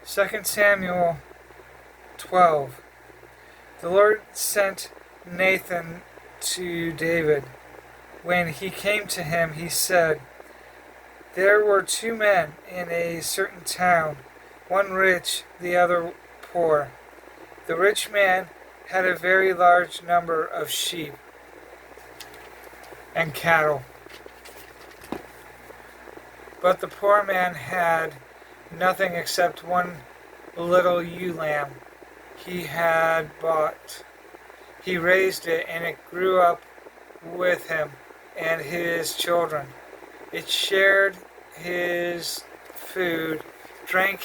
2 Samuel 12. The Lord sent Nathan to David. When he came to him, he said, There were two men in a certain town, one rich, the other poor. The rich man had a very large number of sheep and cattle, but the poor man had nothing except one little ewe lamb he had bought. He raised it, and it grew up with him and his children. It shared his food, drank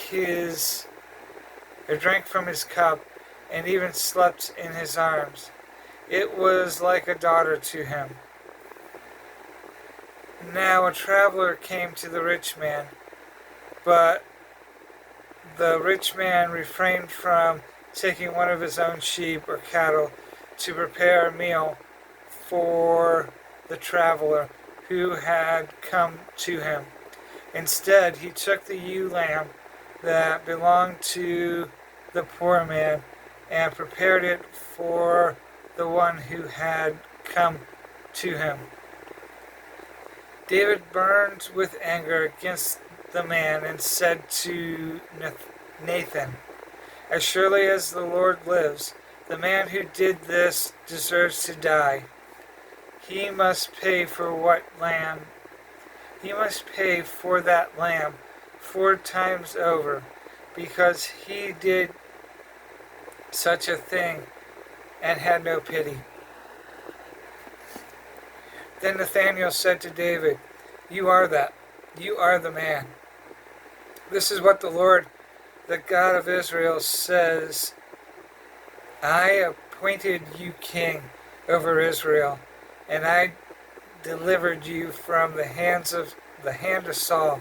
from his cup, and even slept in his arms. It was like a daughter to him. Now a traveler came to the rich man, but the rich man refrained from taking one of his own sheep or cattle to prepare a meal for the traveler who had come to him. Instead, he took the ewe lamb that belonged to the poor man and prepared it for the one who had come to him. David burned with anger against the man and said to Nathan, As surely as the Lord lives, the man who did this deserves to die. He must pay for that lamb 4 times over, because he did such a thing and had no pity. Then Nathanael said to David, You are the man. This is what the Lord, the God of Israel, says, I appointed you king over Israel, and I delivered you from the hand of Saul.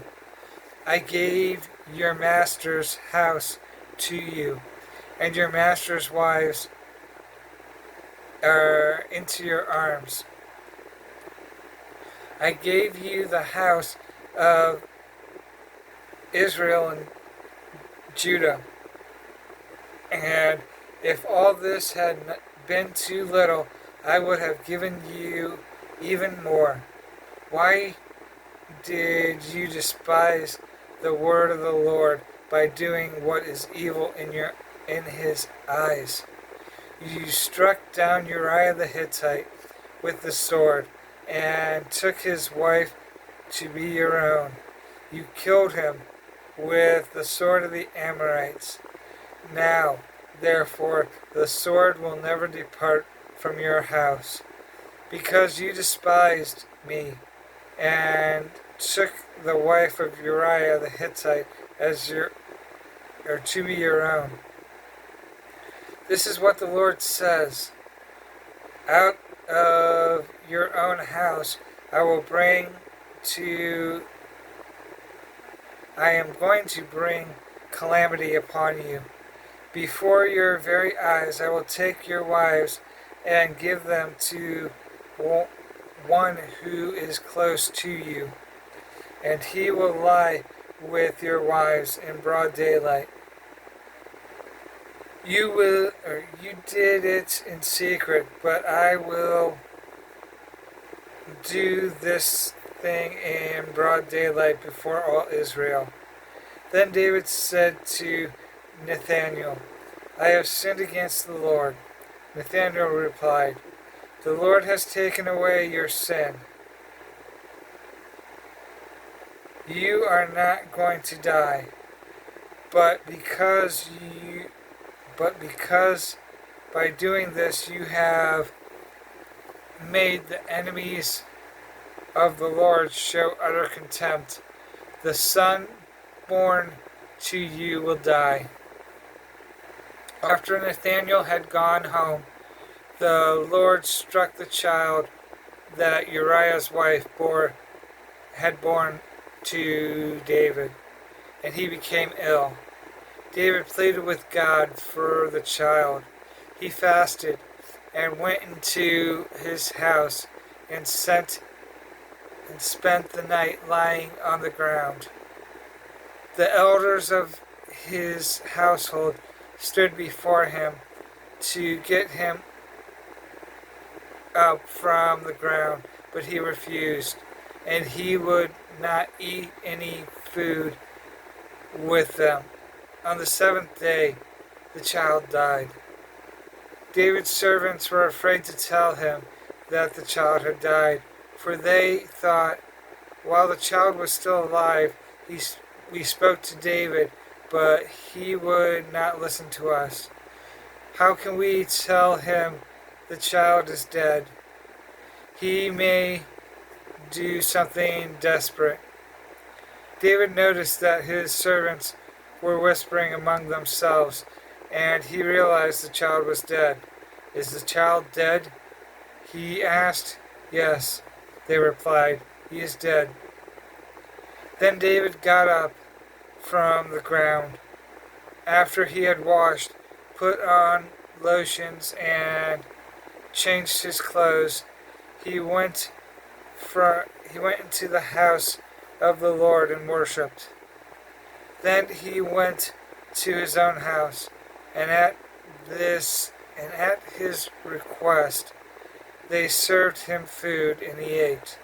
I gave your master's house to you, and your master's wives are into your arms. I gave you the house of Israel and Judah. And if all this had been too little, I would have given you even more. Why did you despise the word of the Lord by doing what is evil in his eyes? You struck down Uriah the Hittite with the sword, and took his wife to be your own. You killed him with the sword of the Amorites. Now, therefore, the sword will never depart from your house, because you despised me, and took the wife of Uriah the Hittite to be your own. This is what the Lord says, Out of your own house I am going to bring calamity upon you. Before your very eyes I will take your wives and give them to one who is close to you, and he will lie with your wives in broad daylight. You did it in secret, but I will do this thing in broad daylight before all Israel. Then David said to Nathanael, I have sinned against the Lord. Nathanael replied, The Lord has taken away your sin. You are not going to die, but because by doing this you have made the enemies of the Lord show utter contempt, the son born to you will die. After Nathanael had gone home, the Lord struck the child that Uriah's wife had borne to David, and he became ill. David pleaded with God for the child. He fasted and went into his house and spent the night lying on the ground. The elders of his household stood before him to get him up from the ground, but he refused, and he would not eat any food with them. On the seventh day, the child died. David's servants were afraid to tell him that the child had died, for they thought, while the child was still alive, we spoke to David, but he would not listen to us. How can we tell him the child is dead? He may do something desperate. David noticed that his servants were whispering among themselves, and he realized the child was dead. Is the child dead? He asked. Yes, they replied. He is dead. Then David got up from the ground. After he had washed, put on lotions, and changed his clothes, he went into the house of the Lord and worshipped. Then he went to his own house, and at his request they served him food, and he ate.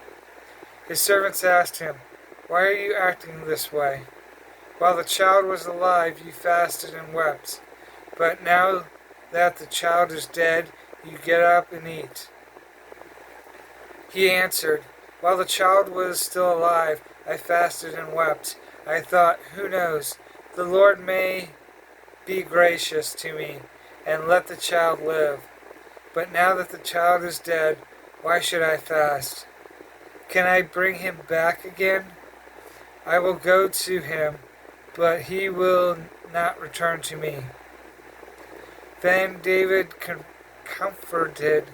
His servants asked him, "Why are you acting this way? While the child was alive, you fasted and wept, but now that the child is dead, you get up and eat." He answered, "While the child was still alive, I fasted and wept. I thought, who knows, the Lord may be gracious to me and let the child live. But now that the child is dead, why should I fast? Can I bring him back again? I will go to him, but he will not return to me." Then David comforted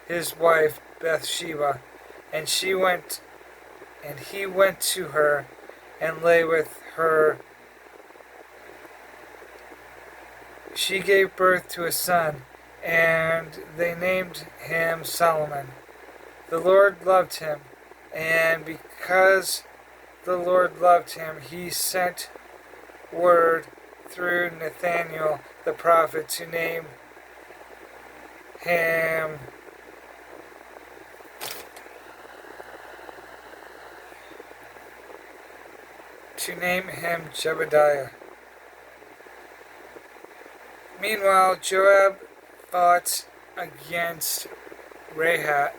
his wife Bathsheba, and he went to her and lay with her. She gave birth to a son, and they named him Solomon. The Lord loved him, and because the Lord loved him, he sent word through Nathanael the prophet to name him Jebediah. Meanwhile, Joab fought against Reba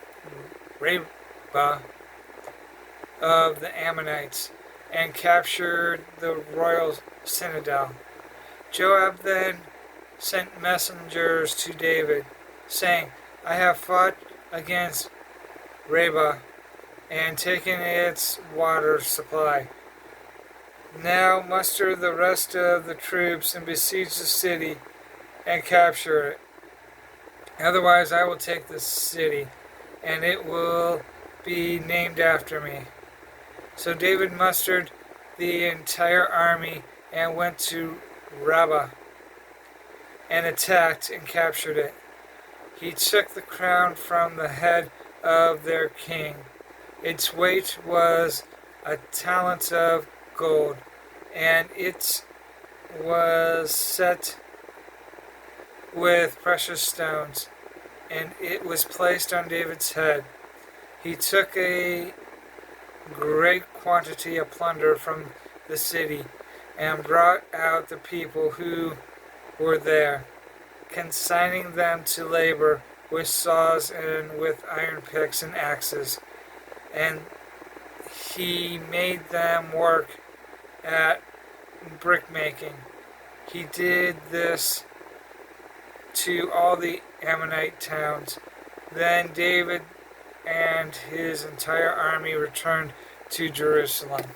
of the Ammonites and captured the royal citadel. Joab then sent messengers to David, saying, "I have fought against Reba and taken its water supply. Now muster the rest of the troops and besiege the city and capture it. Otherwise I will take the city, and it will be named after me." So David mustered the entire army and went to Rabbah and attacked and captured it. He took the crown from the head of their king. Its weight was a talent of gold, and it was set with precious stones, and it was placed on David's head. He took a great quantity of plunder from the city and brought out the people who were there, consigning them to labor with saws and with iron picks and axes, and he made them work at brickmaking. He did this to all the Ammonite towns. Then David and his entire army returned to Jerusalem.